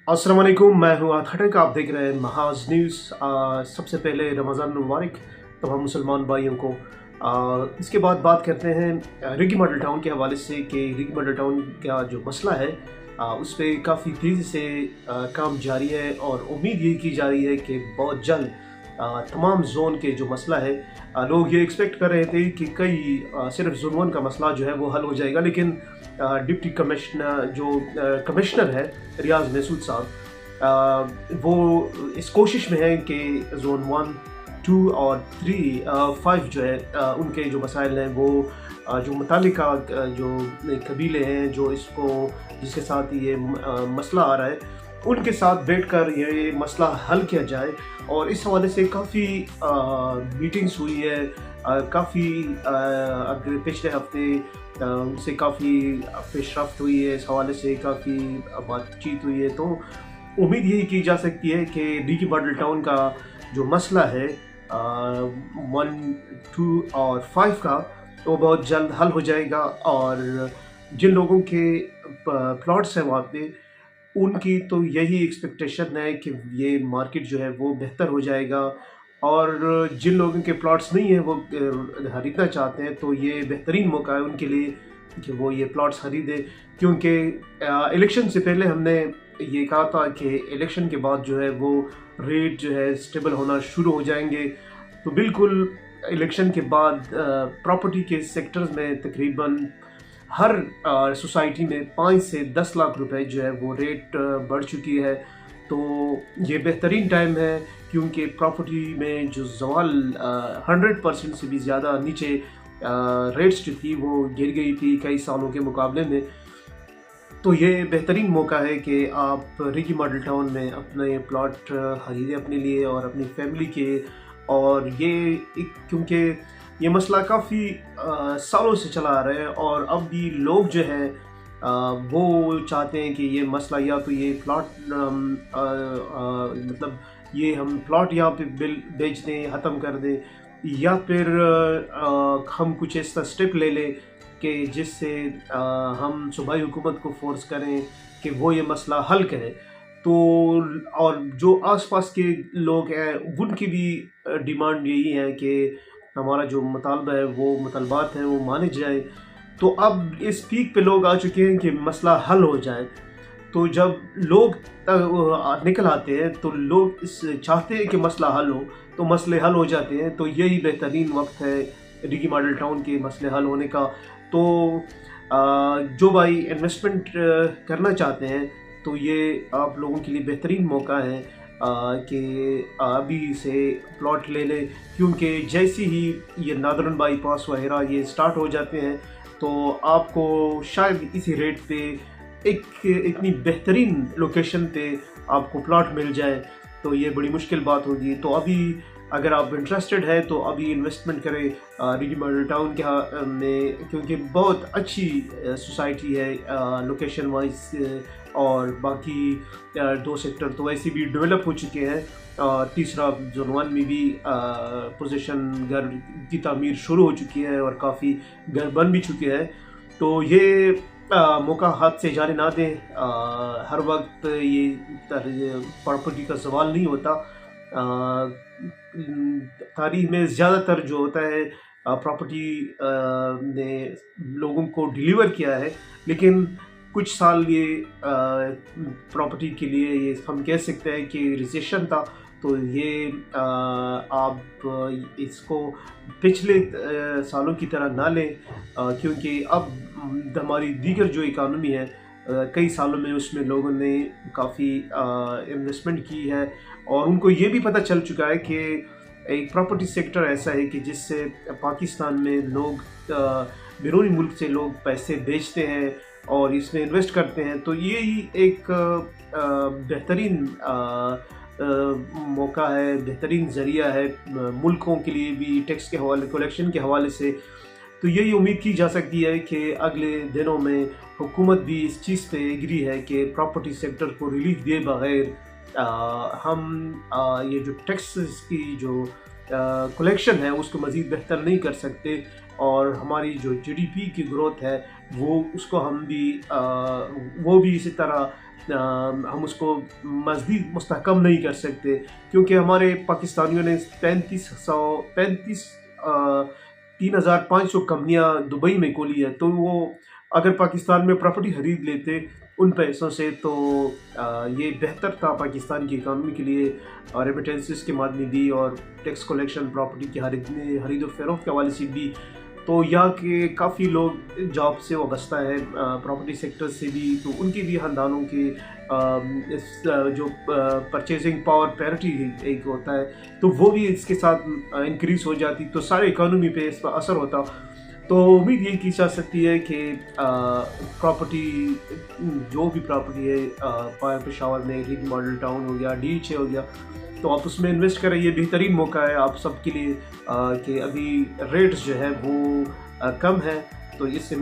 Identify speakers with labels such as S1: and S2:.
S1: अस्सलाम वालेकुम, मैं हूँ आथटक। आप देख रहे हैं महाज न्यूज़। सबसे पहले रमज़ान मुबारक तमाम मुसलमान भाइयों को। इसके बाद बात करते हैं रिगी मॉडल टाउन के हवाले से कि रिगी मॉडल टाउन का जो मसला है उस पर काफ़ी तेज़ी से काम जारी है और उम्मीद ये की जा रही है कि बहुत जल्द तमाम जोन के जो मसला है, लोग ये एक्सपेक्ट कर रहे थे कि सिर्फ जोन 1 का मसला जो है वो हल हो जाएगा, लेकिन डिप्टी कमिश्नर है रियाज महसूद साहब, वो इस कोशिश में है कि जोन 1, 2 और 3, 5 जो है उनके जो मसाइल हैं वो जो मुतालिका जो कबीले हैं जो जिसके साथ ये मसला आ रहा है उनके साथ बैठकर ये मसला हल किया जाए। और इस हवाले से काफ़ी मीटिंग्स हुई है, काफ़ी अगर पिछले हफ्ते उनसे काफ़ी पेशरफ्त हुई है, इस हवाले से काफ़ी बातचीत हुई है। तो उम्मीद यही की जा सकती है कि रिगी मॉडल टाउन का जो मसला है 1, 2 और 5 का, वो बहुत जल्द हल हो जाएगा। और जिन लोगों के प्लॉट्स हैं वहाँ पे, उनकी तो यही एक्सपेक्टेशन है कि ये मार्केट जो है वो बेहतर हो जाएगा। और जिन लोगों के प्लॉट्स नहीं हैं वो खरीदना चाहते हैं, तो ये बेहतरीन मौका है उनके लिए कि वो ये प्लॉट्स खरीदें। क्योंकि इलेक्शन से पहले हमने ये कहा था कि इलेक्शन के बाद जो है वो रेट जो है स्टेबल होना शुरू हो जाएंगे। तो बिल्कुल इलेक्शन के बाद प्रॉपर्टी के सेक्टर्स में तकरीबन हर सोसाइटी में 5 से 10 लाख रुपए जो है वो रेट बढ़ चुकी है। तो ये बेहतरीन टाइम है क्योंकि प्रॉपर्टी में जो ज़वाल 100% से भी ज़्यादा नीचे रेट्स जो थी वो गिर गई थी कई सालों के मुकाबले में। तो ये बेहतरीन मौका है कि आप रिगी मॉडल टाउन में अपने प्लॉट खरीदें अपने लिए और अपनी फैमिली के। और क्योंकि ये मसला काफ़ी सालों से चला आ रहा है और अब भी लोग जो हैं वो चाहते हैं कि ये मसला या तो ये प्लॉट मतलब ये हम प्लॉट यहाँ पे बेच दें, ख़त्म कर दें, या फिर हम कुछ ऐसा स्टेप ले लें कि जिससे हम सूबाई हुकूमत को फोर्स करें कि वो ये मसला हल करें। तो और जो आसपास के लोग हैं उनकी भी डिमांड यही है कि हमारा जो मुतालबा है वो मुतालबात हैं वो माने जाए। तो अब इस पीक पे लोग आ चुके हैं कि मसला हल हो जाए। तो जब लोग निकल आते हैं तो लोग चाहते हैं कि मसला हल हो, तो मसले हल हो जाते हैं। तो यही बेहतरीन वक्त है रिगी मॉडल टाउन के मसले हल होने का। तो जो भाई इन्वेस्टमेंट करना चाहते हैं तो ये आप लोगों के लिए बेहतरीन मौका है कि अभी से प्लॉट ले लें। क्योंकि जैसे ही ये नादरन बाईपास वगैरह ये स्टार्ट हो जाते हैं तो आपको शायद इसी रेट पे एक इतनी बेहतरीन लोकेशन पे आपको प्लॉट मिल जाए, तो ये बड़ी मुश्किल बात होगी। तो अभी अगर आप इंटरेस्टेड है तो अभी इन्वेस्टमेंट करें रिगी मॉडल टाउन के में, क्योंकि बहुत अच्छी सोसाइटी है लोकेशन वाइज। और बाकी 2 सेक्टर तो वैसे भी डेवलप हो चुके हैं। तीसरा जोन 1 में भी पोजीशन घर की तामीर शुरू हो चुकी है और काफ़ी घर बन भी चुके हैं। तो ये मौका हाथ से जाने ना दें। हर वक्त ये प्रॉपर्टी का सवाल नहीं होता। तारीख में ज़्यादातर जो होता है प्रॉपर्टी ने लोगों को डिलीवर किया है, लेकिन कुछ साल ये प्रॉपर्टी के लिए ये हम कह सकते हैं कि रिसेशन था। तो ये आप इसको पिछले सालों की तरह ना लें, क्योंकि अब हमारी दीगर जो इकानमी है कई सालों में उसमें लोगों ने काफ़ी इन्वेस्टमेंट की है और उनको ये भी पता चल चुका है कि एक प्रॉपर्टी सेक्टर ऐसा है कि जिससे पाकिस्तान में लोग बैरूनी मुल्क से लोग पैसे बेचते हैं और इसमें इन्वेस्ट करते हैं। तो यही एक बेहतरीन मौका है, बेहतरीन ज़रिया है मुल्कों के लिए भी टैक्स के हवाले कलेक्शन के हवाले से। तो यही उम्मीद की जा सकती है कि अगले दिनों में हुकूमत भी इस चीज़ पे एग्री है कि प्रॉपर्टी सेक्टर को रिलीफ दिए बगैर हम ये जो टैक्स की जो कलेक्शन है उसको मज़ीद बेहतर नहीं कर सकते। और हमारी जो जीडीपी की ग्रोथ है वो भी इसी तरह हम उसको मज़ीद मुस्तहकम नहीं कर सकते, क्योंकि हमारे पाकिस्तानियों ने 3,500 कंपनियां दुबई में खोली है। तो वो अगर पाकिस्तान में प्रॉपर्टी खरीद लेते उन पैसों से, तो ये बेहतर था पाकिस्तान की इकानमी के लिए, रेमिटेंसेस के माध्यम भी और टैक्स कलेक्शन, प्रॉपर्टी की खरीद और फरोख्त के हवाले से भी। तो यहाँ के काफ़ी लोग जॉब से वाबस्ता है, प्रॉपर्टी सेक्टर से भी, तो उनके भी ख़ानदानों के जो परचेजिंग पावर पैरिटी एक होता है, तो वो भी इसके साथ इंक्रीज़ हो जाती, तो सारे इकोनॉमी पे इस पर असर होता। तो उम्मीद ये की जा सकती है कि प्रॉपर्टी, जो भी प्रॉपर्टी है पेशावर में, रिगी मॉडल टाउन हो गया, DHA हो गया, तो आप उसमें इन्वेस्ट करें। ये बेहतरीन मौका है आप सब के लिए कि अभी रेट्स जो है वो कम है, तो इससे